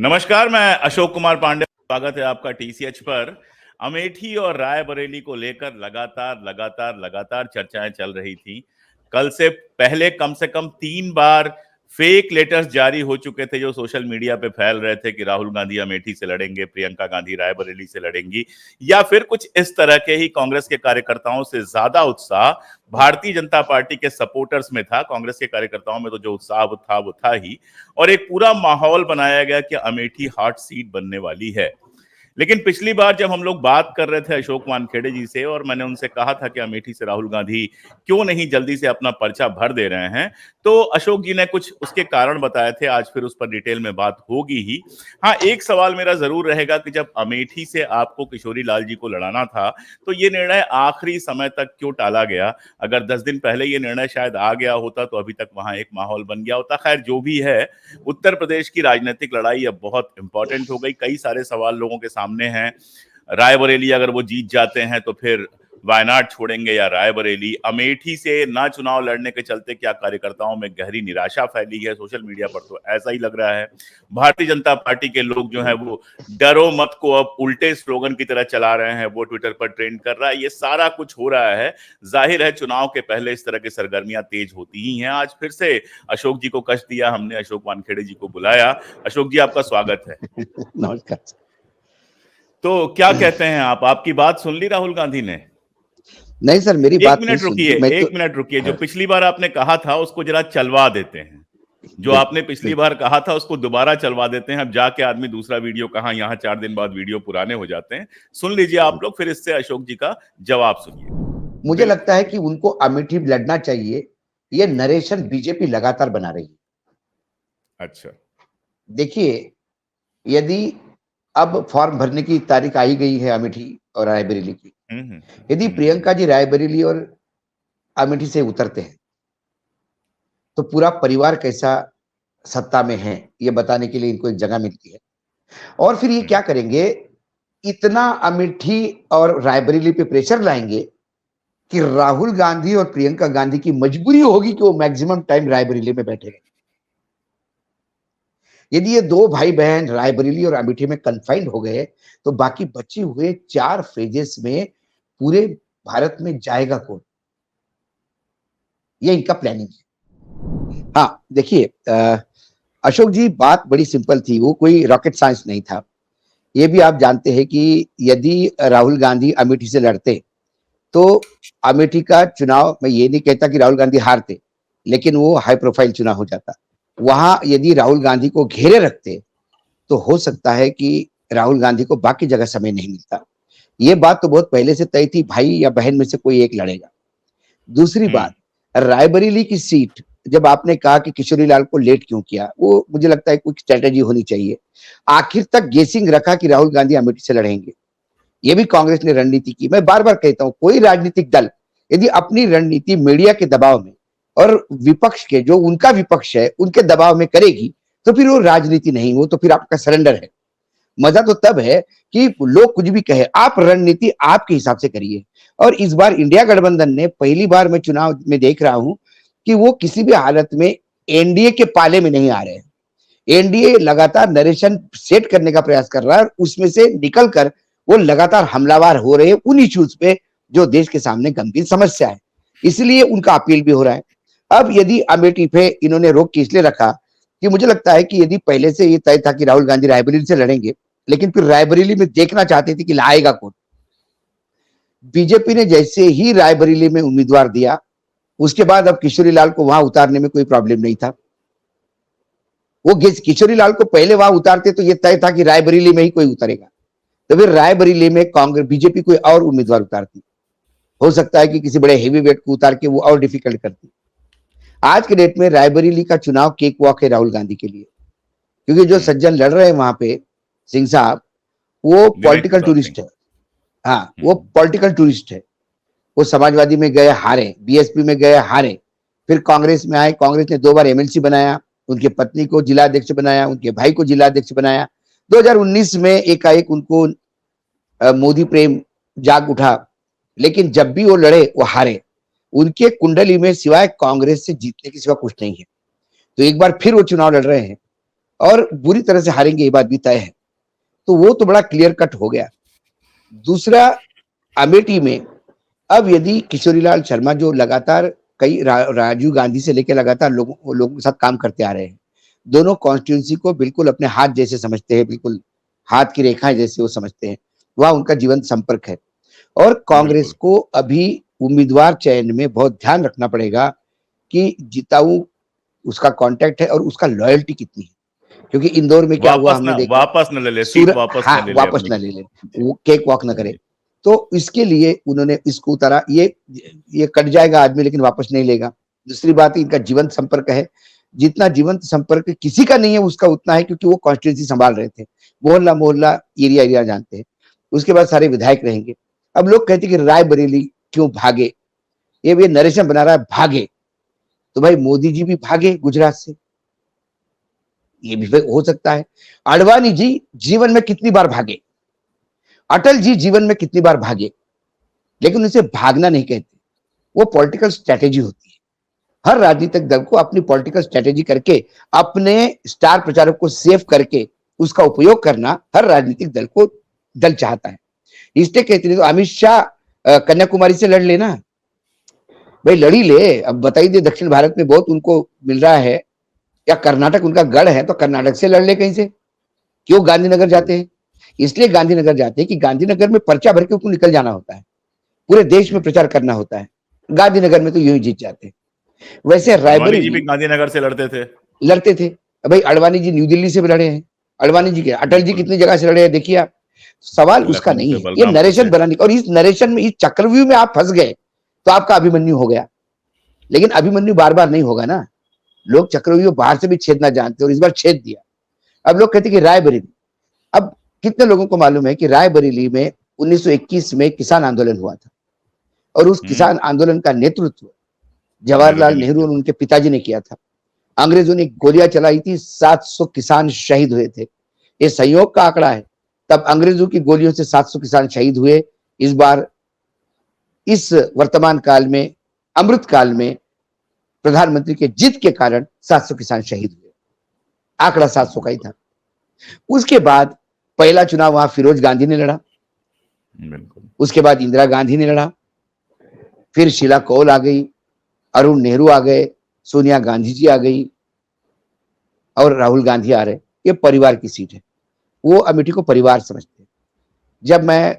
नमस्कार, मैं अशोक कुमार पांडे। स्वागत है आपका टीसीएच पर। अमेठी और रायबरेली को लेकर लगातार चर्चाएं चल रही थी। कल से पहले कम से कम 3 बार फेक लेटर्स जारी हो चुके थे जो सोशल मीडिया पे फैल रहे थे कि राहुल गांधी अमेठी से लड़ेंगे, प्रियंका गांधी रायबरेली से लड़ेंगी, या फिर कुछ इस तरह के ही। कांग्रेस के कार्यकर्ताओं से ज्यादा उत्साह भारतीय जनता पार्टी के सपोर्टर्स में था। कांग्रेस के कार्यकर्ताओं में तो जो उत्साह वो था ही, और एक पूरा माहौल बनाया गया कि अमेठी हॉट सीट बनने वाली है। लेकिन पिछली बार जब हम लोग बात कर रहे थे अशोक वानखेड़े जी से, और मैंने उनसे कहा था कि अमेठी से राहुल गांधी क्यों नहीं जल्दी से अपना पर्चा भर दे रहे हैं, तो अशोक जी ने कुछ उसके कारण बताए थे। आज फिर उस पर डिटेल में बात होगी ही। हाँ, एक सवाल मेरा जरूर रहेगा कि जब अमेठी से आपको किशोरी लाल जी को लड़ाना था, तो ये निर्णय आखिरी समय तक क्यों टाला गया? अगर 10 दिन पहले ये निर्णय शायद आ गया होता तो अभी तक वहां एक माहौल बन गया होता। खैर, जो भी है, उत्तर प्रदेश की राजनीतिक लड़ाई अब बहुत इंपॉर्टेंट हो गई। कई सारे सवाल लोगों के सामने हैं। रायबरेली अगर वो जीत जाते हैं तो फिर वायनाड छोड़ेंगे या रायबरेली? अमेठी से ना चुनाव लड़ने के चलते क्या कार्यकर्ताओं में गहरी निराशा फैली है? सोशल मीडिया पर तो ऐसा ही लग रहा है। भारतीय जनता पार्टी के लोग जो है वो डरो मत को अब उल्टे स्लोगन की तरह चला रहे हैं, वो ट्विटर पर ट्रेंड कर रहा है। ये सारा कुछ हो रहा है। जाहिर है चुनाव के पहले इस तरह की सरगर्मियां तेज होती ही हैं। आज फिर से अशोक जी को कष्ट दिया हमने, अशोक वानखेड़े जी को बुलाया। अशोक जी, आपका स्वागत है। नमस्कार। तो क्या कहते हैं आप? आपकी बात सुन ली राहुल गांधी ने? नहीं सर, मेरी बात नहीं सुनी। एक मिनट रुकिए। जो पिछली बार आपने कहा था उसको जरा चलवा देते हैं। जो आपने पिछली बार कहा था उसको दोबारा चलवा देते हैं। अब जाके आदमी दूसरा वीडियो कहाँ, यहाँ 4 दिन बाद वीडियो पुराने हो जाते हैं। सुन लीजिए आप लोग, फिर इससे अशोक जी का जवाब सुनिए। मुझे लगता है कि उनको अमेठी लड़ना चाहिए। ये नरेशन बीजेपी लगातार बना रही है। अच्छा, देखिए, यदि अब फॉर्म भरने की तारीख आई गई है अमेठी और रायबरेली की, यदि प्रियंका जी रायबरेली और अमेठी से उतरते हैं तो पूरा परिवार कैसा सत्ता में है ये बताने के लिए इनको एक जगह मिलती है। और फिर ये क्या करेंगे, इतना अमेठी और रायबरेली पे प्रेशर लाएंगे कि राहुल गांधी और प्रियंका गांधी की मजबूरी होगी कि वो मैक्सिमम टाइम रायबरेली में बैठे रहे। यदि ये 2 भाई बहन रायबरेली और अमेठी में कन्फाइंड हो गए तो बाकी बचे हुए 4 फेजेस में पूरे भारत में जाएगा कौन? ये इनका प्लानिंग है। हाँ, देखिए अशोक जी, बात बड़ी सिंपल थी, वो कोई रॉकेट साइंस नहीं था। ये भी आप जानते हैं कि यदि राहुल गांधी अमेठी से लड़ते तो अमेठी का चुनाव, मैं ये नहीं कहता कि राहुल गांधी हारते, लेकिन वो हाई प्रोफाइल चुनाव हो जाता। वहां यदि राहुल गांधी को घेरे रखते तो हो सकता है कि राहुल गांधी को बाकी जगह समय नहीं मिलता। ये बात तो बहुत पहले से तय थी, भाई या बहन में से कोई एक लड़ेगा। दूसरी बात, रायबरेली की सीट, जब आपने कहा कि किशोरी लाल को लेट क्यों किया, वो मुझे लगता है कोई स्ट्रेटेजी होनी चाहिए। आखिर तक गेसिंग रखा कि राहुल गांधी अमेठी से लड़ेंगे। ये भी कांग्रेस ने रणनीति की। मैं बार बार कहता हूं, कोई राजनीतिक दल यदि अपनी रणनीति मीडिया के दबाव में और विपक्ष के, जो उनका विपक्ष है, उनके दबाव में करेगी तो फिर वो राजनीति नहीं, वो तो फिर आपका सरेंडर है। मजा तो तब है कि लोग कुछ भी कहे, आप रणनीति आपके हिसाब से करिए। और इस बार इंडिया गठबंधन ने, पहली बार मैं चुनाव में देख रहा हूं कि वो किसी भी हालत में एनडीए के पाले में नहीं आ रहे हैं। एनडीए लगातार नरेशन सेट करने का प्रयास कर रहा है, उसमें से निकलकर वो लगातार हमलावर हो रहे हैं उन इश्यूज पे जो देश के सामने गंभीर समस्या है। इसलिए उनका अपील भी हो रहा है। अब यदि अमेठी पे इन्होंने रोक इसलिए रखा कि मुझे लगता है कि यदि पहले से ये तय था कि राहुल गांधी रायबरेली से लड़ेंगे, लेकिन फिर रायबरेली में देखना चाहते थे कि लाएगा कौन। बीजेपी ने जैसे ही रायबरेली में उम्मीदवार दिया, उसके बाद अब किशोरी लाल को वहां उतारने में कोई प्रॉब्लम नहीं था। वो किशोरी लाल को पहले वहां उतारते तो ये तय था कि रायबरेली में ही कोई उतरेगा, तो फिर रायबरेली में कांग्रेस बीजेपी कोई और उम्मीदवार उतारती। हो सकता है कि किसी बड़े हेवी वेट को उतार के वो और डिफिकल्ट करती। आज के डेट में रायबरेली का चुनाव केक वॉक है राहुल गांधी के लिए, क्योंकि जो सज्जन लड़ रहे हैं वहां पे, सिंह साहब, वो पॉलिटिकल टूरिस्ट है। हाँ, वो पॉलिटिकल टूरिस्ट है। वो समाजवादी में गए हारे, बीएसपी में गए हारे, फिर कांग्रेस में आए, कांग्रेस ने 2 बार एमएलसी बनाया, उनके पत्नी को जिला अध्यक्ष बनाया, उनके भाई को जिला अध्यक्ष बनाया। 2019 में एकाएक उनको मोदी प्रेम जाग उठा, लेकिन जब भी वो लड़े वो हारे। उनके कुंडली में सिवाय कांग्रेस से जीतने के सिवा कुछ नहीं है। तो एक बार फिर वो चुनाव लड़ रहे हैं और बुरी तरह से हारेंगे, ये बात भी तय है। तो वो तो बड़ा क्लियर कट हो गया। दूसरा, अमेठी में अब यदि किशोरीलाल शर्मा जो लगातार राजीव गांधी से लेकर लगातार लोगों के साथ काम करते आ रहे हैं, दोनों कॉन्स्टिट्यूंसी को बिल्कुल अपने हाथ जैसे समझते हैं, बिल्कुल हाथ की रेखाएं जैसे वो समझते हैं, वह उनका जीवंत संपर्क है। और कांग्रेस को अभी उम्मीदवार चयन में बहुत ध्यान रखना पड़ेगा कि जिताऊ उसका कांटेक्ट है और उसका लॉयल्टी कितनी है, क्योंकि इंदौर में क्या हुआ हमने देखा। वापस न ले ले, सीट वापस हाँ, न ले ले वापस न ले ले, वो केक वॉक न करे। तो इसके लिए उन्होंने इसको उतारा। ये कट जाएगा आदमी, लेकिन वापस नहीं लेगा। दूसरी बात, इनका जीवंत संपर्क है। जितना जीवंत संपर्क किसी का नहीं है उसका उतना है, क्योंकि वो कॉन्स्टिट्यूंसी संभाल रहे थे, मोहल्ला मोहल्ला, एरिया एरिया जानते हैं। उसके बाद सारे विधायक रहेंगे। अब लोग कहते कि रायबरेली क्यों भागे, ये नरेशन बना रहा है भागे। तो भाई मोदी जी भी भागे गुजरात से, ये भी हो सकता है। आडवाणी जी जीवन में कितनी बार भागे, अटल जी जीवन में कितनी बार भागे, लेकिन उसे भागना नहीं कहते, वो पॉलिटिकल स्ट्रेटेजी होती है। हर राजनीतिक दल को अपनी पॉलिटिकल स्ट्रेटेजी करके अपने स्टार प्रचारक को सेव करके उसका उपयोग करना हर राजनीतिक दल चाहता है। इसलिए कहते हैं तो अमित शाह कन्याकुमारी से लड़ लेना, भाई लड़ी ले। अब बताइए दे, दक्षिण भारत में बहुत उनको मिल रहा है, या कर्नाटक उनका गढ़ है, तो कर्नाटक से लड़ ले कहीं से। क्यों गांधीनगर जाते हैं? इसलिए गांधीनगर जाते हैं कि गांधीनगर में पर्चा भर के उनको निकल जाना होता है, पूरे देश में प्रचार करना होता है। गांधीनगर में तो यूं ही जीत जाते हैं। वैसे रायबरेली जी भी गांधीनगर से लड़ते थे। भाई अडवाणी जी न्यू दिल्ली से भी लड़े हैं, अडवाणी जी के, अटल जी कितनी जगह से लड़े हैं, देखिए आप। सवाल उसका नहीं है, ये नरेशन बनाने। और इस नरेशन में, इस चक्रव्यूह में आप फंस गए तो आपका अभिमन्यु हो गया। लेकिन अभिमन्यु बार बार नहीं होगा ना, लोग चक्रव्यूह बाहर से भी छेदना जानते हैं, और इस बार छेद दिया। अब लोग कहते हैं कि रायबरेली, अब कितने लोगों को मालूम है कि रायबरेली में 1921 में किसान आंदोलन हुआ था, और उस किसान आंदोलन का नेतृत्व जवाहरलाल नेहरू और उनके पिताजी ने किया था। अंग्रेजों ने गोलियां चलाई थी, 700 किसान शहीद हुए थे। ये संयोग का आंकड़ा है। तब अंग्रेजों की गोलियों से 700 किसान शहीद हुए। इस बार इस वर्तमान काल में, अमृत काल में, प्रधानमंत्री के जिद के कारण 700 किसान शहीद हुए। आंकड़ा 700 का ही था। उसके बाद पहला चुनाव वहां फिरोज गांधी ने लड़ा, उसके बाद इंदिरा गांधी ने लड़ा, फिर शीला कौल आ गई, अरुण नेहरू आ गए, सोनिया गांधी जी आ गई, और राहुल गांधी आ रहे। ये परिवार की सीट है, वो अमेठी को परिवार समझते हैं। जब मैं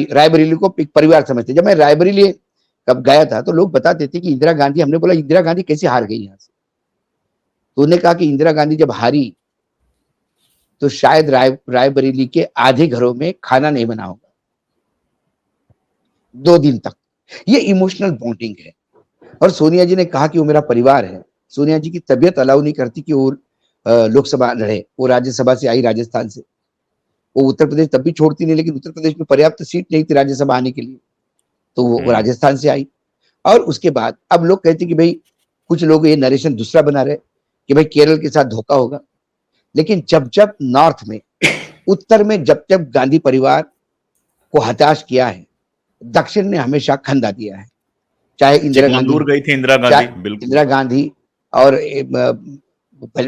रायबरेली को एक परिवार समझते। जब मैं रायबरेली कब गया था तो लोग बताते थे कि इंदिरा गांधी, हमने बोला इंदिरा गांधी कैसे हार गई यहाँ से, तो उन्होंने कहा कि इंदिरा गांधी जब हारी तो शायद रायबरेली के आधे घरों में खाना नहीं बना होगा 2 दिन तक। ये इमोशनल बॉन्डिंग है। और सोनिया जी ने कहा कि वो मेरा परिवार है। सोनिया जी की तबीयत अलाउ नहीं करती कि वो लोकसभा लड़े। वो राज्यसभा से आई, राजस्थान से। वो उत्तर प्रदेश तब भी छोड़ती नहीं, लेकिन उत्तर प्रदेश में पर्याप्त सीट नहीं थी राज्यसभा आने के लिए, तो वो राजस्थान से आई। और उसके बाद अब लोग कहते कि भाई, कुछ लोग ये नरेशन दूसरा बना रहे कि भाई केरल के साथ धोखा होगा। लेकिन जब जब नॉर्थ में, उत्तर में जब जब गांधी परिवार को हताश किया है, दक्षिण ने हमेशा खंदा दिया है। चाहे इंदिरा गांधी गई थी, इंदिरा गांधी, और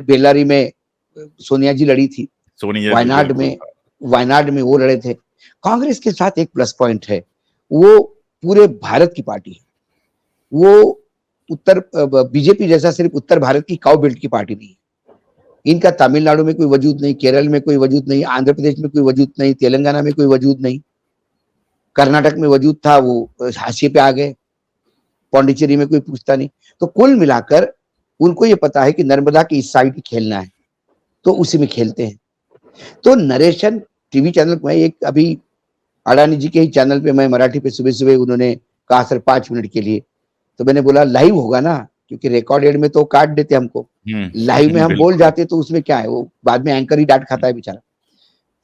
बेल्लारी में सोनिया जी लड़ी थी, वायनाड में वो लड़े थे। कांग्रेस के साथ एक प्लस पॉइंट है, वो पूरे भारत की पार्टी है। वो बीजेपी जैसा सिर्फ उत्तर भारत की काउ बेल्ट की पार्टी नहीं है। इनका तमिलनाडु में कोई वजूद नहीं, केरल में कोई वजूद नहीं, आंध्र प्रदेश में कोई वजूद नहीं, तेलंगाना में कोई वजूद नहीं, कर्नाटक में वजूद था, वो हाशिए पे आ गए, पौंडीचेरी में कोई पूछता नहीं। तो कुल मिलाकर उनको ये पता है कि नर्मदा की इस साइड खेलना है, तो उसी में खेलते हैं। तो नरेशन टीवी चैनल में, एक अभी अडानी जी के ही चैनल पे मैं मराठी पे सुबह सुबह उन्होंने कहा सर 5 मिनट के लिए, तो मैंने बोला लाइव होगा ना, क्योंकि रिकॉर्डेड में तो काट देते हमको, लाइव में हम बोल जाते तो उसमें क्या है, वो बाद में एंकर ही डांट खाता है बेचारा।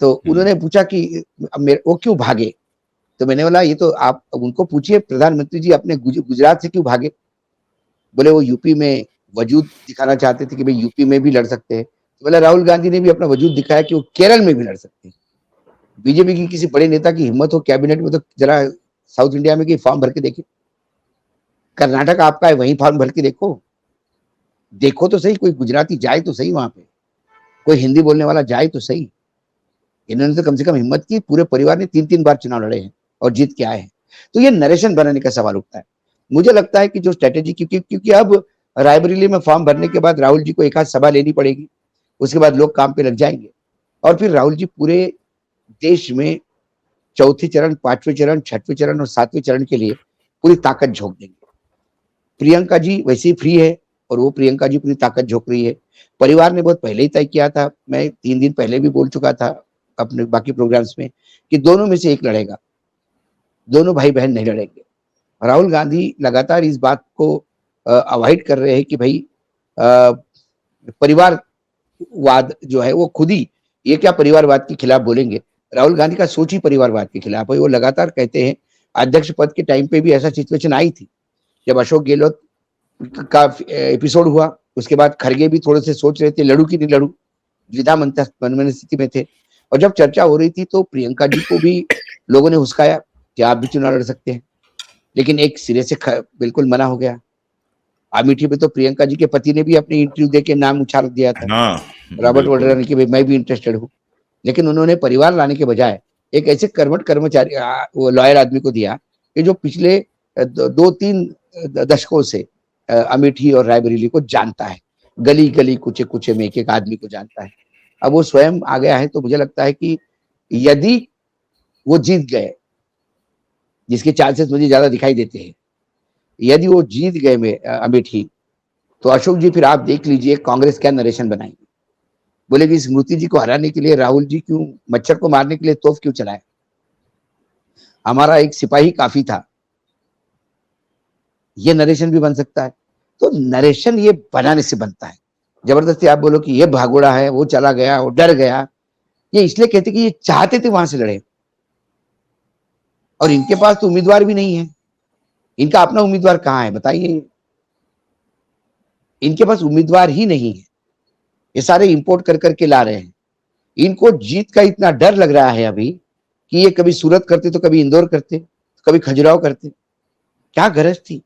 तो उन्होंने पूछा कि वो क्यों भागे, तो मैंने बोला ये तो आप उनको पूछिए, प्रधानमंत्री जी अपने गुजरात से क्यों भागे। बोले वो यूपी में वजूद दिखाना चाहते थे कि भाई यूपी में भी लड़ सकते हैं। तो बोला राहुल गांधी ने भी अपना वजूद दिखाया कि वो केरल में भी लड़ सकते हैं। बीजेपी की किसी बड़े नेता की हिम्मत हो कैबिनेट में, तो जरा साउथ इंडिया में कि फॉर्म भर के देखिए, कर्नाटक आपका है, वहीं फॉर्म भर के देखो तो सही, कोई गुजराती जाए तो सही वहां पे। कोई हिंदी बोलने वाला जाए तो सही। इन्होंने तो कम से कम हिम्मत की, पूरे परिवार ने 3-3 बार चुनाव लड़े हैं और जीत के आए हैं। तो ये नरेशन बनाने का सवाल उठता है। मुझे लगता है कि जो स्ट्रेटेजी, क्योंकि अब रायबरेली में फॉर्म भरने के बाद राहुल जी को एक आध सभा लेनी पड़ेगी, उसके बाद लोग काम पे लग जाएंगे और फिर राहुल जी पूरे देश में चौथे चरण, पांचवें चरण, छठवें चरण और सातवें चरण के लिए पूरी ताकत झोंक देंगे। प्रियंका जी वैसे ही फ्री है और वो प्रियंका जी पूरी ताकत झोंक रही है। परिवार ने बहुत पहले ही तय किया था, मैं 3 दिन पहले भी बोल चुका था अपने बाकी प्रोग्राम्स में, कि दोनों में से एक लड़ेगा, दोनों भाई बहन नहीं लड़ेंगे। राहुल गांधी लगातार इस बात को अवॉइड कर रहे हैं कि भाई परिवारवाद जो है वो खुद ही, ये क्या परिवारवाद के खिलाफ बोलेंगे। राहुल गांधी का सोच ही परिवारवाद के खिलाफ है। वो लगातार कहते हैं, अध्यक्ष पद के टाइम पे भी ऐसा सिचुएशन आई थी जब अशोक गहलोत का एपिसोड हुआ, उसके बाद खड़गे भी थोड़े से सोच रहे थे लड़ू कि नहीं लड़ू, द्विधा मन स्थिति में थे। और जब चर्चा हो रही थी तो प्रियंका जी को भी लोगों ने हुस्काया कि आप भी चुनाव लड़ सकते हैं, लेकिन एक सिरे से बिल्कुल मना हो गया। अमेठी में तो प्रियंका जी के पति ने भी अपनी इंटरव्यू देके नाम उछाल दिया था, हाँ रॉबर्ट बिल्कुल। वाड्रा ने, कि भाई मैं भी इंटरेस्टेड हूँ। लेकिन उन्होंने परिवार लाने के बजाय एक ऐसे कर्मठ कर्मचारी, वो लॉयर आदमी को दिया कि जो पिछले 2-3 दशकों से अमेठी और रायबरेली को जानता है, गली गली कुचे कुचे में एक एक आदमी को जानता है। अब वो स्वयं आ गया है, तो मुझे लगता है कि यदि वो जीत गए, जिसके चांसेस मुझे ज्यादा दिखाई देते हैं, यदि वो जीत गए में अमेठी, तो अशोक जी फिर आप देख लीजिए कांग्रेस क्या नरेशन बनाएंगे। बोलेगी स्मृति जी को हराने के लिए राहुल जी क्यों, मच्छर को मारने के लिए तोप क्यों चलाए, हमारा एक सिपाही काफी था। ये नरेशन भी बन सकता है। तो नरेशन ये बनाने से बनता है। जबरदस्ती आप बोलो कि ये भागोड़ा है, वो चला गया, वो डर गया, ये इसलिए कहते कि ये चाहते थे वहां से लड़े, और इनके पास तो उम्मीदवार भी नहीं है। इनका अपना उम्मीदवार कहाँ है बताइए, इनके पास उम्मीदवार ही नहीं है। ये सारे इंपोर्ट कर करके ला रहे हैं। इनको जीत का इतना डर लग रहा है अभी कि ये कभी सूरत करते तो कभी इंदौर करते, कभी खजुराहो करते। क्या गरज थी।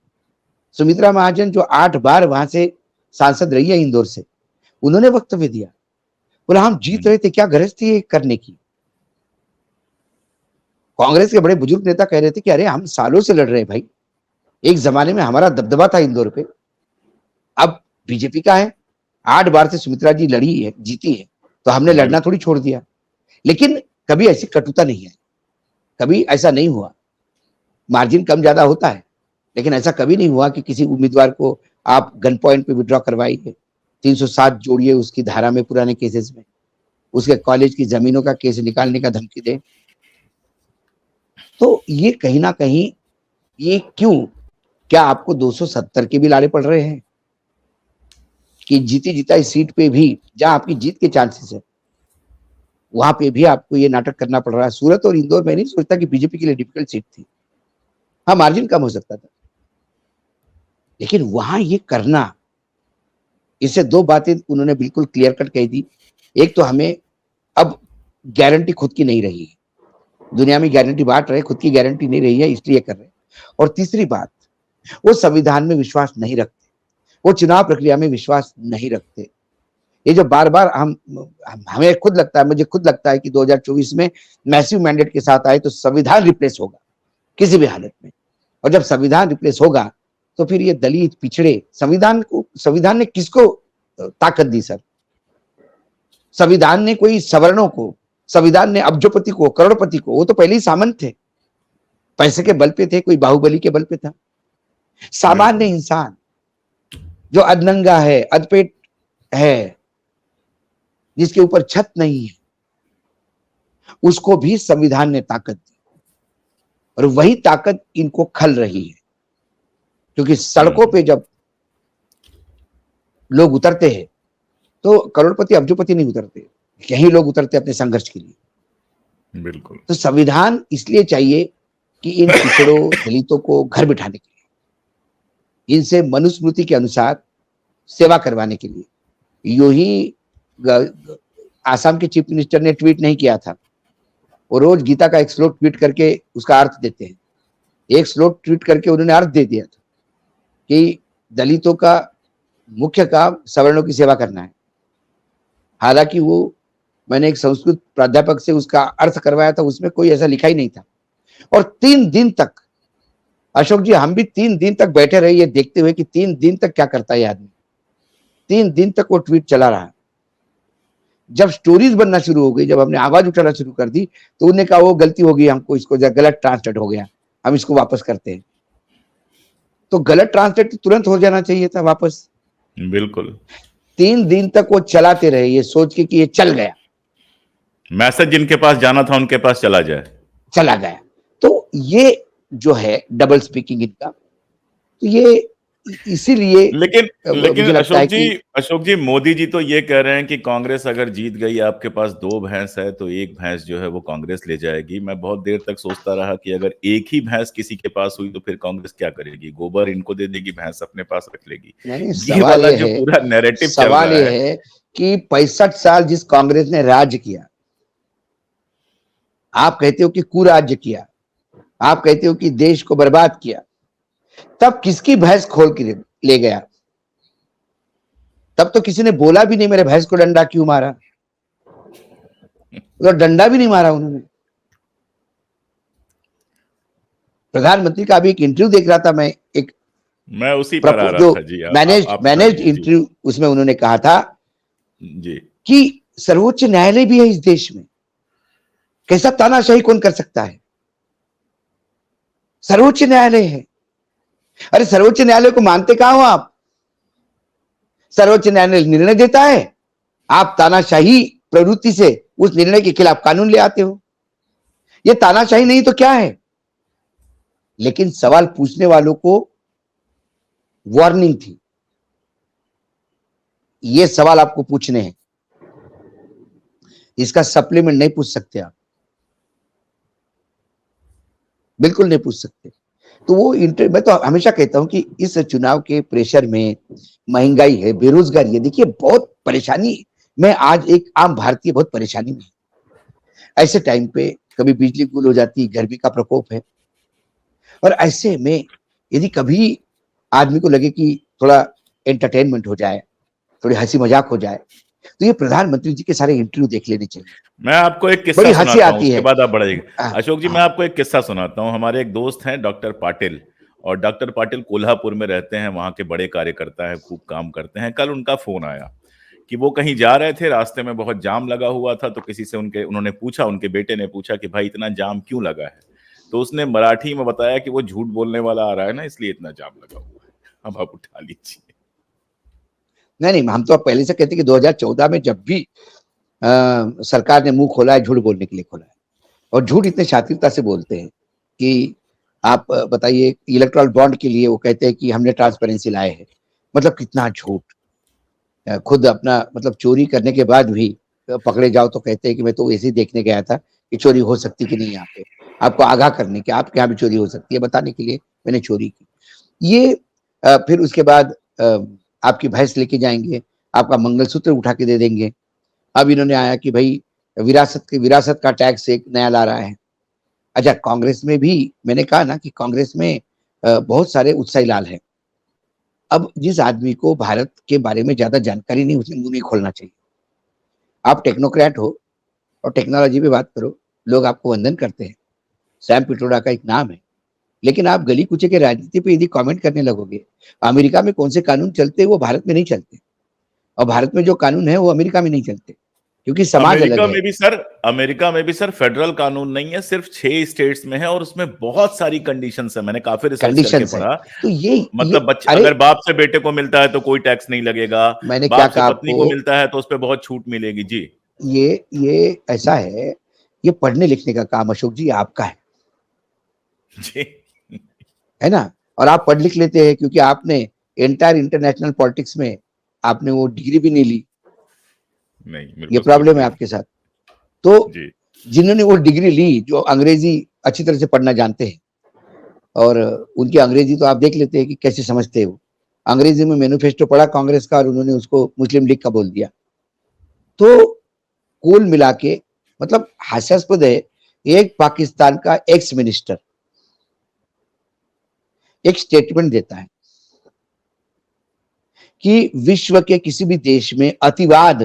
सुमित्रा महाजन जो 8 बार वहां से सांसद रही है इंदौर से, उन्होंने वक्तव्य दिया, बोला हम जीत रहे थे, क्या गरज थी ये करने की। कांग्रेस के बड़े बुजुर्ग नेता कह रहे थे कि अरे हम सालों से लड़ रहे हैं भाई, एक जमाने में हमारा दबदबा था इंदौर पे, अब बीजेपी का है। 8 बार से सुमित्रा जी लड़ी है, जीती है, तो हमने लड़ना थोड़ी छोड़ दिया। लेकिन कभी ऐसी कटुता नहीं है, कभी ऐसा नहीं हुआ। मार्जिन कम ज्यादा होता है, लेकिन ऐसा कभी नहीं हुआ कि किसी उम्मीदवार को आप गन पॉइंट पे विड्रॉ करवाइए, 307 जोड़िए उसकी धारा में, पुराने केसेस में, उसके कॉलेज की जमीनों का केस निकालने का धमकी दे। तो ये कहीं ना कहीं, ये क्यों, क्या आपको 270 के भी लाड़े पड़ रहे हैं कि जीती जीता इस सीट पे भी, जहां आपकी जीत के चांसेस है, वहां पे भी आपको ये नाटक करना पड़ रहा है। सूरत और इंदौर में नहीं सोचता कि बीजेपी के लिए डिफिकल्ट सीट थी, हाँ मार्जिन कम हो सकता था, लेकिन वहां ये करना, इससे 2 बातें उन्होंने बिल्कुल क्लियर कट कह दी। एक तो हमें अब गारंटी खुद की नहीं रही है, दुनिया में गारंटी बांट रहे, खुद की गारंटी नहीं रही है इसलिए कर रहे। और तीसरी बात, वो संविधान में विश्वास नहीं रखते, वो चुनाव प्रक्रिया में विश्वास नहीं रखते। ये जो बार बार हमें खुद लगता है, मुझे खुद लगता है कि 2024 में मैसिव मैंडेट के साथ आए तो संविधान रिप्लेस होगा किसी भी हालत में। और जब संविधान रिप्लेस होगा तो फिर ये दलित पिछड़े, संविधान ने किसको ताकत दी सर? संविधान ने कोई सवर्णों को, संविधान ने अब्जोपति को, करोड़पति को, वो तो पहले ही सामंत थे, पैसे के बल पे थे, कोई बाहुबली के बल पे था। सामान्य इंसान जो अधनंगा है, अधपेट है, जिसके ऊपर छत नहीं है, उसको भी संविधान ने ताकत दी, और वही ताकत इनको खल रही है। क्योंकि सड़कों पे जब लोग उतरते हैं तो करोड़पति अब्जोपति नहीं उतरते, यही लोग उतरते अपने संघर्ष के लिए। बिल्कुल। तो संविधान इसलिए चाहिए कि इन पिछड़ों दलितों को घर बिठाने के लिए, इनसे मनुस्मृति के अनुसार सेवा करवाने के लिए। यूं ही आसाम के चीफ मिनिस्टर ने ट्वीट नहीं किया था, वो रोज गीता का एक श्लोक ट्वीट करके उसका अर्थ देते हैं। एक श्लोक ट्वीट करके उन्होंने अर्थ दे दिया था कि दलितों का मुख्य काम सवर्णों की सेवा करना है। हालांकि वो, मैंने एक संस्कृत प्राध्यापक से उसका अर्थ करवाया था, उसमें कोई ऐसा लिखा ही नहीं था। और 3 दिन तक, अशोक जी, हम भी 3 दिन तक बैठे रहे ये देखते हुए कि 3 दिन तक क्या करता है ये आदमी। 3 दिन तक वो ट्वीट चला रहा। जब स्टोरीज बनना शुरू हो गई, जब हमने आवाज उठाना शुरू कर दी, तो उन्होंने कहा वो गलती हो गई, हमको इसको गलत ट्रांसलेट हो गया, हम इसको वापस करते हैं। तो गलत ट्रांसलेट तुरंत हो जाना चाहिए था वापस। बिल्कुल। 3 दिन तक वो चलाते रहे ये सोच के कि ये चल गया, मैसेज जिनके पास जाना था उनके पास चला जाए। चला गया। तो ये जो है डबल स्पीकिंग इनका, तो ये इसीलिए लेकिन लेकिन मुझे लगता है कि अशोक जी, मोदी जी तो ये कह रहे हैं कि कांग्रेस अगर जीत गई, आपके पास 2 भैंस है तो एक भैंस जो है वो कांग्रेस ले जाएगी। मैं बहुत देर तक सोचता रहा कि अगर एक ही भैंस किसी के पास हुई तो फिर कांग्रेस क्या करेगी? गोबर इनको दे देगी, भैंस अपने पास रख लेगी। नहीं, ये सवाल वाला ये जो है, पूरा नैरेटिव चल सवाल रहा ये है। है कि 65 साल जिस कांग्रेस ने राज किया, आप कहते हो कि कुराज्य किया, आप कहते हो कि देश को बर्बाद किया, तब किसकी भैंस खोल के ले गया? तब तो किसी ने बोला भी नहीं मेरे भैंस को डंडा क्यों मारा, तो डंडा भी नहीं मारा उन्होंने। प्रधानमंत्री का अभी एक इंटरव्यू देख रहा था मैं, एक मैं उसी पर आ रहा जो था जी। मैनेज आप मैनेज सुनाइए जी। इंटरव्यू, उसमें उन्होंने कहा था जी। कि सर्वोच्च न्यायालय भी है इस देश में, कैसा तानाशाही कौन कर सकता है? सर्वोच्च न्यायालय है। अरे सर्वोच्च न्यायालय को मानते कहां हो आप? सर्वोच्च न्यायालय निर्णय देता है, आप तानाशाही प्रवृत्ति से उस निर्णय के खिलाफ कानून ले आते हो। ये तानाशाही नहीं तो क्या है? लेकिन सवाल पूछने वालों को वार्निंग थी, ये सवाल आपको पूछने हैं, इसका सप्लीमेंट नहीं पूछ सकते आप, बिल्कुल नहीं पूछ सकते। तो वो मैं तो हमेशा कहता हूं कि इस चुनाव के प्रेशर में, महंगाई है, बेरोजगारी है, देखिए बहुत परेशानी में आज एक आम भारतीय बहुत परेशानी में है। ऐसे टाइम पे कभी बिजली गुल हो जाती है, गर्मी का प्रकोप है, और ऐसे में यदि कभी आदमी को लगे कि थोड़ा एंटरटेनमेंट हो जाए, थोड़ी हंसी मजाक हो जाए, तो ये प्रधानमंत्री जी के सारे इंटरव्यू देख लेने चाहिए। मैं आपको एक किस्सा बड़ी हंसी सुनाता हूँ, आती उसके है। बाद आप बढ़ाइएगा। हाँ, अशोक जी, मैं हाँ, आपको एक किस्सा सुनाता हूँ। हमारे एक दोस्त हैं डॉक्टर पाटिल, और डॉक्टर पाटिल कोल्हापुर में रहते हैं, वहाँ के बड़े कार्यकर्ता हैं, खूब काम करते हैं। कल उनका फोन आया कि वो कहीं जा रहे थे, रास्ते में बहुत जाम लगा हुआ था, तो किसी से उन्होंने पूछा, उनके बेटे ने पूछा कि भाई इतना जाम क्यों लगा है? तो उसने मराठी में बताया कि वो झूठ बोलने वाला आ रहा है ना, इसलिए इतना जाम लगा हुआ है। अब आप उठा लीजिए। नहीं, हम तो पहले से कहते हैं कि 2014 में जब भी सरकार ने मुंह खोला है, झूठ बोलने के लिए खोला है, और झूठ इतने शातिरता से बोलते हैं कि आप बताइए, इलेक्ट्रल बॉन्ड के लिए वो कहते हैं कि हमने ट्रांसपेरेंसी लाए हैं, मतलब कितना झूठ। खुद अपना मतलब चोरी करने के बाद भी पकड़े जाओ तो कहते हैं कि मैं तो ऐसे ही देखने गया था कि चोरी हो सकती कि नहीं, यहाँ पे आपको आगाह करने के, आपके यहाँ भी चोरी हो सकती है बताने के लिए मैंने चोरी की। ये फिर उसके बाद आपकी भैंस लेके जाएंगे, आपका मंगलसूत्र उठा के दे देंगे। अब इन्होंने आया कि भाई विरासत का टैक्स एक नया ला रहा है। अच्छा, कांग्रेस में भी मैंने कहा ना कि कांग्रेस में बहुत सारे उत्साही लाल हैं। अब जिस आदमी को भारत के बारे में ज्यादा जानकारी नहीं, उसे मुंह नहीं खोलना चाहिए। आप टेक्नोक्रेट हो और टेक्नोलॉजी पे बात करो, लोग आपको वंदन करते हैं, सैम पिट्रोडा का एक नाम है। लेकिन आप गली कुचे के राजनीति पे यदि कमेंट करने लगोगे, अमेरिका में कौन से कानून चलते हैं वो भारत में नहीं चलते, और भारत में जो कानून है वो अमेरिका में नहीं चलते, क्योंकि समाज अलग है। अमेरिका में भी सर फेडरल कानून नहीं है, सिर्फ 6 स्टेट्स में है, और उसमें बहुत सारी कंडीशंस है। मैंने काफी रिसर्च करके कंडीशंस है। पढ़ा। तो ये मतलब बच्चे, अरे, अगर बाप से बेटे को मिलता है तो कोई टैक्स नहीं लगेगा, मैंने क्या बाप से कहा पत्नी को आपको, मिलता है तो उस पर बहुत छूट मिलेगी जी। ये ऐसा है, ये पढ़ने लिखने का काम अशोक जी आपका जी। है ना? और आप पढ़ लिख लेते हैं क्योंकि आपने एंटायर इंटरनेशनल पॉलिटिक्स में आपने वो डिग्री भी नहीं ली। नहीं, मेरे ये पास कोई प्रॉब्लम है डिग्री आपके साथ। तो जी। जिन्होंने वो डिग्री ली, जो अंग्रेजी अच्छी तरह से पढ़ना जानते हैं, और उनकी अंग्रेजी तो आप देख लेते हैं कि कैसे समझते हैं वो। अंग्रेजी में मैनिफेस्टो पढ़ा कांग्रेस का और उन्होंने उसको मुस्लिम लीग का बोल दिया। तो कुल मिला के मतलब हास्यास्पद है, एक पाकिस्तान का एक्स मिनिस्टर एक स्टेटमेंट देता है कि विश्व के किसी भी देश में अतिवाद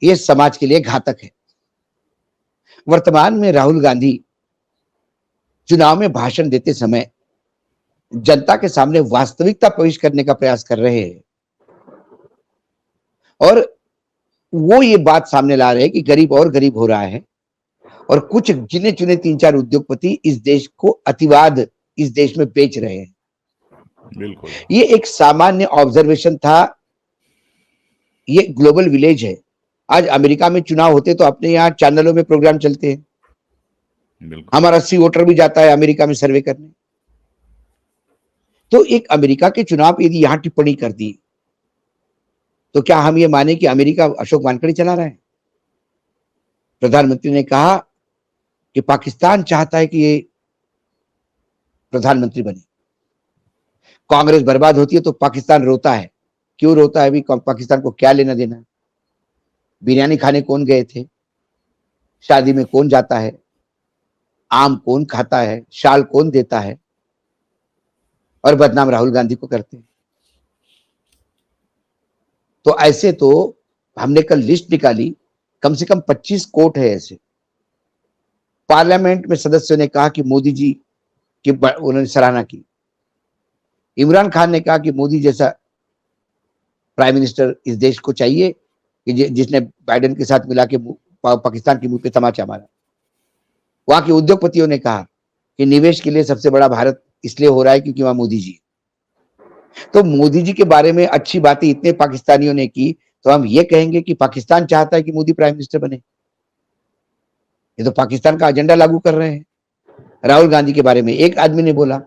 ये समाज के लिए घातक है। वर्तमान में राहुल गांधी चुनाव में भाषण देते समय जनता के सामने वास्तविकता पेश करने का प्रयास कर रहे हैं और वो ये बात सामने ला रहे हैं कि गरीब और गरीब हो रहा है और कुछ गिने चुने 3-4 उद्योगपति इस देश को अतिवाद इस देश में बेच रहे हैं। बिल्कुल, ये एक सामान्य ऑब्जर्वेशन था। ये ग्लोबल विलेज है। आज अमेरिका में चुनाव होते तो अपने यहाँ चैनलों में प्रोग्राम चलते हैं। बिल्कुल। हमारा 80 वोटर भी जाता है अमेरिका में सर्वे करने। तो एक अमेरिका के चुनाव यदि यहां टिप्पणी कर दी तो क्या हम ये माने कि अमेरिका अशोक वानखेड़े चला रहा है? प्रधानमंत्री ने कहा कि पाकिस्तान चाहता है कि ये प्रधानमंत्री बने। कांग्रेस बर्बाद होती है तो पाकिस्तान रोता है। क्यों रोता है? भी पाकिस्तान को क्या लेना देना? बिरयानी खाने कौन गए थे? शादी में कौन जाता है? आम कौन खाता है? शाल कौन देता है? और बदनाम राहुल गांधी को करते हैं। तो ऐसे तो हमने कल लिस्ट निकाली, कम से कम 25 कोर्ट है ऐसे। पार्लियामेंट में सदस्यों ने कहा कि मोदी जी की उन्होंने सराहना की। इमरान खान ने कहा कि मोदी जैसा प्राइम मिनिस्टर इस देश को चाहिए कि जिसने बाइडेन के साथ मिला के पाकिस्तान के मुंह पे तमाचा मारा। वहां के उद्योगपतियों ने कहा कि निवेश के लिए सबसे बड़ा भारत इसलिए हो रहा है क्योंकि वहां मोदी जी। तो मोदी जी के बारे में अच्छी बातें इतने पाकिस्तानियों ने की तो हम ये कहेंगे कि पाकिस्तान चाहता है कि मोदी प्राइम मिनिस्टर बने। ये तो पाकिस्तान का एजेंडा लागू कर रहे हैं। राहुल गांधी के बारे में एक आदमी ने बोला,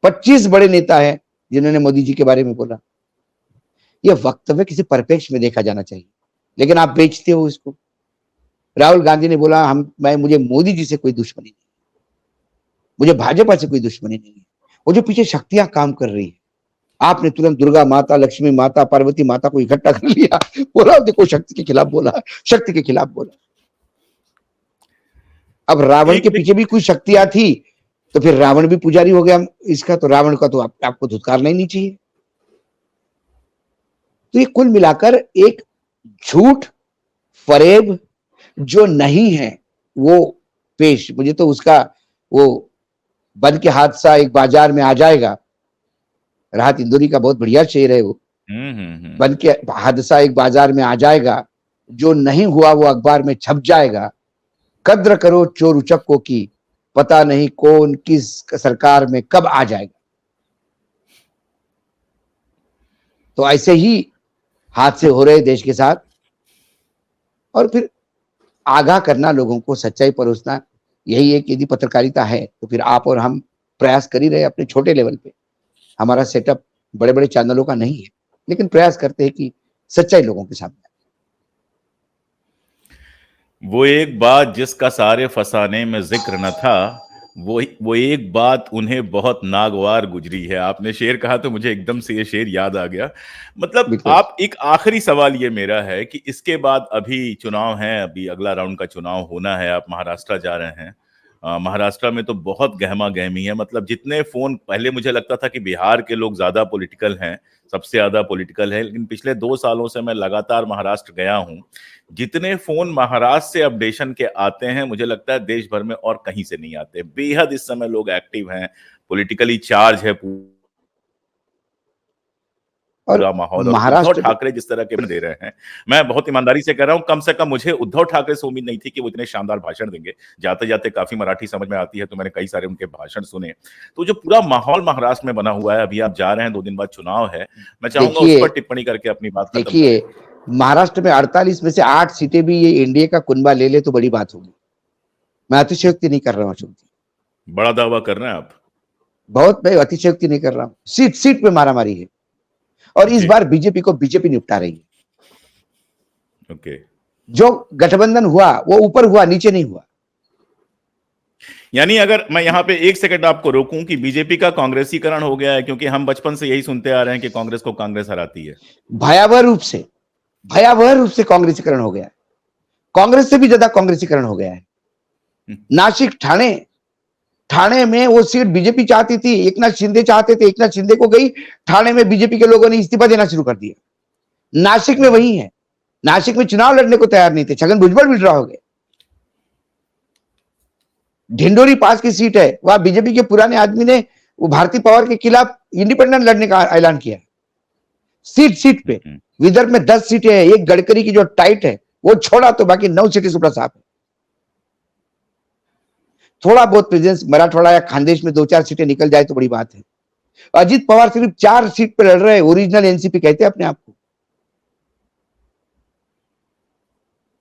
25 बड़े नेता हैं जिन्होंने मोदी जी के बारे में बोला। यह वक्तव्य किसी परिप्रेक्ष्य में देखा जाना चाहिए, लेकिन आप बेचते हो इसको। राहुल गांधी ने बोला मुझे मोदी जी से कोई दुश्मनी नहीं, मुझे भाजपा से कोई दुश्मनी नहीं है। वो जो पीछे शक्तियां काम कर रही है, आपने तुरंत दुर्गा माता, लक्ष्मी माता, पार्वती माता को इकट्ठा कर लिया, बोला देखो शक्ति के खिलाफ बोला, शक्ति के खिलाफ बोला। अब रावण के पीछे भी कुछ शक्तियां थी तो फिर रावण भी पुजारी हो गया इसका, तो रावण का तो आपको धुतकारना ही नहीं चाहिए। तो ये कुल मिलाकर एक झूठ फरेब जो नहीं है वो पेश, मुझे तो उसका वो बन के हादसा एक बाजार में आ जाएगा, राहत इंदौरी का बहुत बढ़िया शेर है वो। बन के हादसा एक बाजार में आ जाएगा, जो नहीं हुआ वो अखबार में छप जाएगा। कद्र करो चोर उचक्कों की, पता नहीं कौन किस सरकार में कब आ जाएगा। तो ऐसे ही हादसे हो रहे देश के साथ, और फिर आगाह करना, लोगों को सच्चाई परोसना, यही एक यदि पत्रकारिता है तो फिर आप और हम प्रयास कर ही रहे अपने छोटे लेवल पे। हमारा सेटअप बड़े बड़े चैनलों का नहीं है, लेकिन प्रयास करते हैं कि सच्चाई लोगों के सामने। वो एक बात जिसका सारे फसाने में जिक्र न था, वो एक बात उन्हें बहुत नागवार गुजरी है। आपने शेर कहा तो मुझे एकदम से ये शेर याद आ गया। मतलब आप, एक आखिरी सवाल ये मेरा है कि इसके बाद अभी चुनाव है, अभी अगला राउंड का चुनाव होना है, आप महाराष्ट्र जा रहे हैं। महाराष्ट्र में तो बहुत गहमा गहमी है। मतलब जितने फोन, पहले मुझे लगता था कि बिहार के लोग ज्यादा पॉलिटिकल हैं, सबसे ज्यादा पॉलिटिकल है, लेकिन पिछले 2 सालों से मैं लगातार महाराष्ट्र गया हूं। जितने फोन महाराष्ट्र से अपडेशन के आते हैं, मुझे लगता है देश भर में और कहीं से नहीं आते। बेहद इस समय लोग एक्टिव हैं, पॉलिटिकली चार्ज है पूरा माहौल। और उद्धव ठाकरे जिस तरह के दे रहे हैं, मैं बहुत ईमानदारी से कह रहा हूं, कम से कम मुझे उद्धव ठाकरे से उम्मीद नहीं थी कि वो इतने शानदार भाषण देंगे। जाते जाते काफी मराठी समझ में आती है, तो मैंने कई सारे उनके भाषण सुने। तो जो पूरा माहौल महाराष्ट्र में बना हुआ है, अभी आप जा रहे हैं, 2 दिन बाद चुनाव है, मैं चाहूंगा उस पर टिप्पणी करके अपनी बात खत्म। देखिए, महाराष्ट्र में 48 में से 8 सीटें भी ये एनडीए का कुनबा ले ले तो बड़ी बात होगी। मैं अतिशयोक्ति नहीं कर रहा हूँ। बड़ा दावा कर रहे हैं आप? बहुत, मैं अतिशयोक्ति नहीं कर रहा हूँ। सीट सीट पे मारामारी है, और इस बार बीजेपी को बीजेपी निपटा रही है। ओके। जो गठबंधन हुआ वो ऊपर हुआ, नीचे नहीं हुआ। यानी अगर मैं यहाँ पे 1 सेकंड आपको रोकूं कि बीजेपी का कांग्रेसीकरण हो गया है, क्योंकि हम बचपन से यही सुनते आ रहे हैं कि कांग्रेस को कांग्रेस हराती है। भयावह रूप से कांग्रेसीकरण हो गया है। कांग्रेस से भी ज्यादा कांग्रेसीकरण हो गया है। नासिक, ठाणे में वो सीट बीजेपी चाहती थी, एकनाथ शिंदे चाहते थे, एकनाथ शिंदे को गई। ठाणे में बीजेपी के लोगों ने इस्तीफा देना शुरू कर दिया। नासिक में वही है। नासिक में चुनाव लड़ने को तैयार नहीं थे, छगन भुजबल विड्रॉ हो गए। ढिंडोरी पास की सीट है, वहां बीजेपी के पुराने आदमी ने वो भारती पवार के खिलाफ इंडिपेंडेंट लड़ने का ऐलान किया। सीट सीट पे विदर्भ में 10 सीटें हैं, एक गडकरी की जो टाइट है वो छोड़ा तो बाकी 9 सीटें सुपड़ा साफ है। थोड़ा बहुत प्रेजेंस मराठवाड़ा या खानदेश में 2-4 सीटें निकल जाए तो बड़ी बात है। अजीत पवार सिर्फ 4 सीट पर लड़ रहे हैं, ओरिजिनल एनसीपी कहते हैं अपने आप को।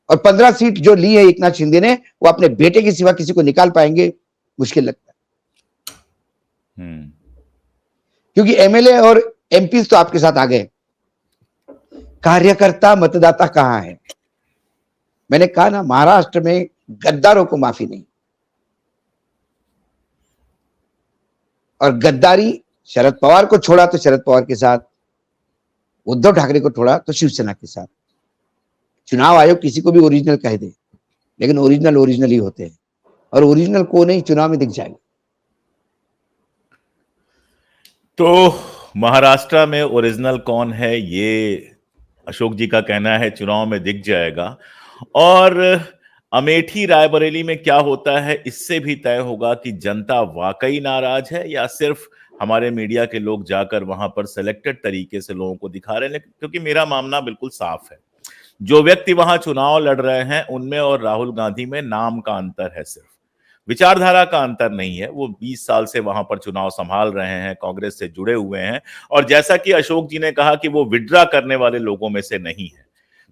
और 15 सीट जो ली है एकनाथ शिंदे ने, वो अपने बेटे के सिवा किसी को निकाल पाएंगे मुश्किल लगता है। क्योंकि एमएलए और एमपी तो आपके साथ आ गए, कार्यकर्ता मतदाता कहां है? मैंने कहा ना, महाराष्ट्र में गद्दारों को माफी नहीं। और गद्दारी शरद पवार को छोड़ा तो शरद पवार के साथ, उद्धव ठाकरे को छोड़ा तो शिवसेना के साथ। चुनाव आयोग किसी को भी ओरिजिनल कह दे, लेकिन ओरिजिनल ओरिजिनल ही होते हैं, और ओरिजिनल को नहीं चुनाव में दिख जाएगा। तो महाराष्ट्र में ओरिजिनल कौन है, ये अशोक जी का कहना है चुनाव में दिख जाएगा। और अमेठी रायबरेली में क्या होता है, इससे भी तय होगा कि जनता वाकई नाराज है या सिर्फ हमारे मीडिया के लोग जाकर वहां पर सिलेक्टेड तरीके से लोगों को दिखा रहे हैं। क्योंकि मेरा मामला बिल्कुल साफ है, जो व्यक्ति वहां चुनाव लड़ रहे हैं उनमें और राहुल गांधी में नाम का अंतर है, सिर्फ विचारधारा का अंतर नहीं है। वो 20 साल से वहां पर चुनाव संभाल रहे हैं, कांग्रेस से जुड़े हुए हैं, और जैसा कि अशोक जी ने कहा कि वो विड्रा करने वाले लोगों में से नहीं है।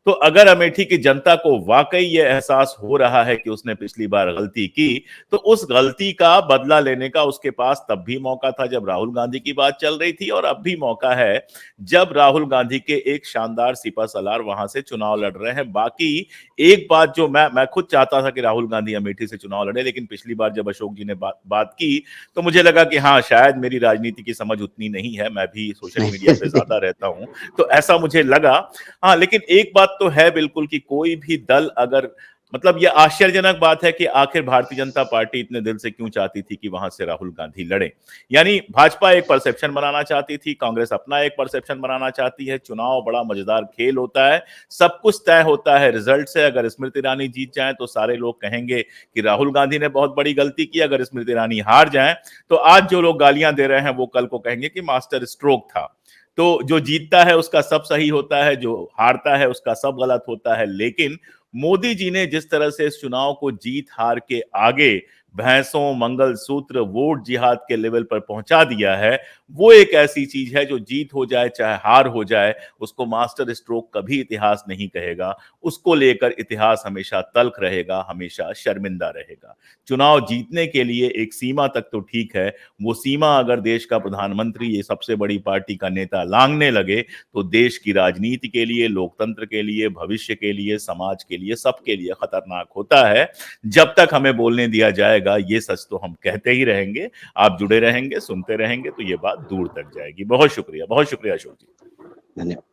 तो अगर अमेठी की जनता को वाकई ये एहसास हो रहा है कि उसने पिछली बार गलती की, तो उस गलती का बदला लेने का उसके पास तब भी मौका था जब राहुल गांधी की बात चल रही थी, और अब भी मौका है जब राहुल गांधी के एक शानदार सिपा सलार वहां से चुनाव लड़ रहे हैं। बाकी एक बात जो मैं खुद चाहता था कि राहुल गांधी अमेठी से चुनाव लड़े, लेकिन पिछली बार जब अशोक जी ने बात की तो मुझे लगा कि हाँ, शायद मेरी राजनीति की समझ उतनी नहीं है, मैं भी सोशल मीडिया पे ज्यादा रहता हूं, तो ऐसा मुझे लगा। हाँ, लेकिन एक बात तो है बिल्कुल कि कोई भी दल अगर, मतलब ये आश्चर्यजनक बात है कि आखिर भारतीय जनता पार्टी इतने दिल से क्यों चाहती थी कि वहां से राहुल गांधी लड़े। यानी भाजपा एक परसेप्शन बनाना चाहती थी, कांग्रेस अपना एक परसेप्शन बनाना चाहती है। चुनाव बड़ा मजेदार खेल होता है, सब कुछ तय होता है रिजल्ट से। अगर स्मृति ईरानी जीत जाए तो सारे लोग कहेंगे कि राहुल गांधी ने बहुत बड़ी गलती की, अगर स्मृति ईरानी हार जाए तो आज जो लोग गालियां दे रहे हैं वो कल को कहेंगे कि मास्टर स्ट्रोक था। तो जो जीतता है उसका सब सही होता है, जो हारता है उसका सब गलत होता है। लेकिन मोदी जी ने जिस तरह से इस चुनाव को जीत हार के आगे भैंसों, मंगलसूत्र, वोट जिहाद के लेवल पर पहुंचा दिया है, वो एक ऐसी चीज है जो जीत हो जाए चाहे हार हो जाए, उसको मास्टर स्ट्रोक कभी इतिहास नहीं कहेगा। उसको लेकर इतिहास हमेशा तल्ख रहेगा, हमेशा शर्मिंदा रहेगा। चुनाव जीतने के लिए एक सीमा तक तो ठीक है, वो सीमा अगर देश का प्रधानमंत्री, ये सबसे बड़ी पार्टी का नेता लांघने लगे तो देश की राजनीति के लिए, लोकतंत्र के लिए, भविष्य के लिए, समाज के लिए, सबके लिए खतरनाक होता है। जब तक हमें बोलने दिया जाएगा ये सच तो हम कहते ही रहेंगे। आप जुड़े रहेंगे, सुनते रहेंगे तो ये बात दूर तक जाएगी। बहुत शुक्रिया अशोक जी। धन्यवाद।